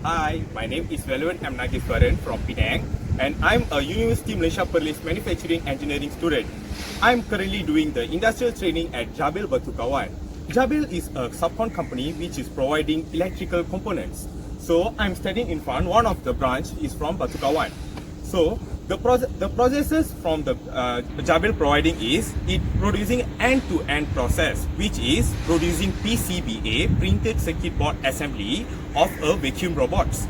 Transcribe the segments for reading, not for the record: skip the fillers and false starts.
Hi, my name is Veluan M. Nageswaran from Penang, and I'm a University Malaysia Perlis Manufacturing Engineering student. I'm currently doing the industrial training at Jabil Batu Kawan. Jabil is a subcon company which is providing electrical components. So I'm studying in front. One of the branch is from Batu Kawan. So the processes from the Jabil providing is it producing end-to-end process, which is producing PCBA, printed circuit board assembly of a vacuum robots.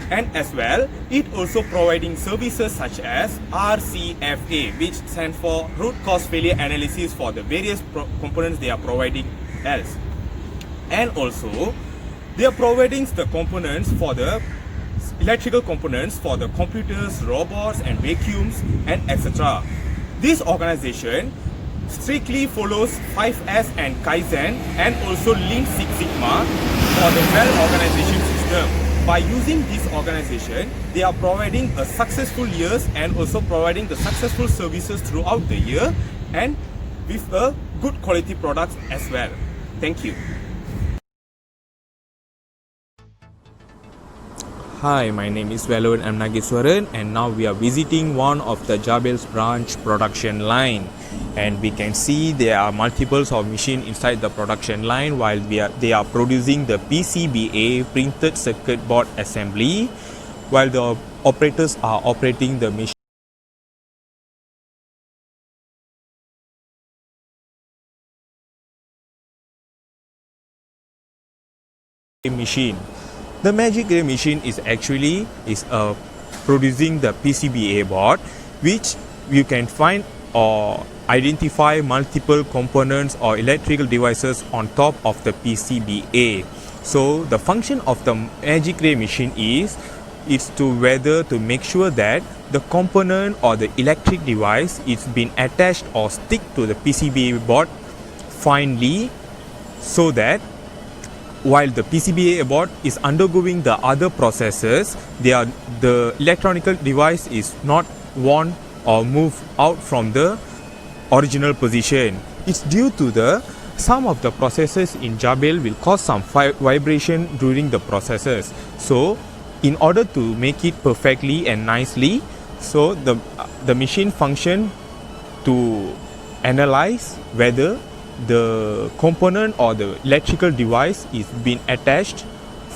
And as well, it also providing services such as RCFA, which stands for root cause failure analysis for the various components they are providing else. And also, they are providing the components for the electrical components for the computers, robots and vacuums and etc. This organization strictly follows 5S and Kaizen and also Lean Six Sigma for the well-organization system. By using this organization, they are providing a successful years and also providing the successful services throughout the year and with a good quality products as well. Thank you. Hi, my name is Veluan M. Nageswaran, and now we are visiting one of the Jabil's branch production line, and we can see there are multiples of machine inside the production line while they are producing the PCBA, printed circuit board assembly, while the operators are operating the machine. The Magic Ray machine is actually producing the PCBA board, which you can find or identify multiple components or electrical devices on top of the PCBA. So the function of the Magic Ray machine is to make sure that the component or the electric device is being attached or stick to the PCBA board finely, so that while the PCBA board is undergoing the other processes, the electronic device is not worn or moved out from the original position. It's due to some of the processes in Jabil will cause some vibration during the processes. So in order to make it perfectly and nicely, so the machine function to analyze whether the component or the electrical device is being attached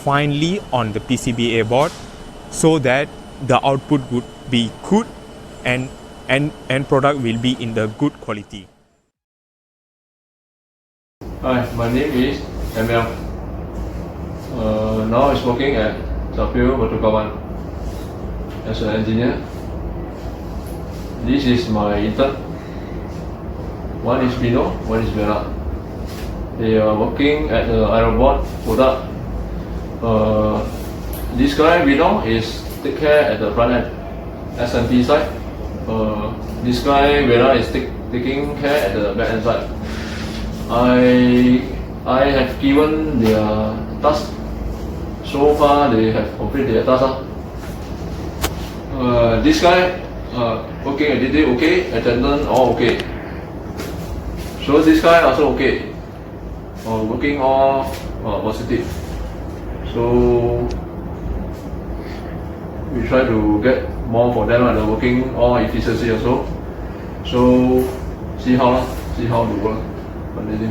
finely on the PCBA board, so that the output would be good and end product will be in the good quality. Hi, my name is ML. Now I'm working at Jabil Batu Kawan as an engineer. This is my intern. One is Bino, one is Vera. They are working at the iRobot product. This guy Bino is take care at the front end SMT side. This guy Vera is taking care at the back end side. I have given their task. So far they have completed their task. This guy working at DD okay, attendant all okay. So this guy also okay, working all positive. So we try to get more for them and working all efficiency also. So see how the work continue.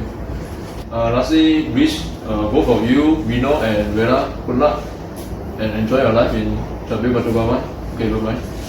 Lastly, wish both of you, Vino and Vera, good luck and enjoy your life in Jabil Batu Kawan. Okay, bye bye.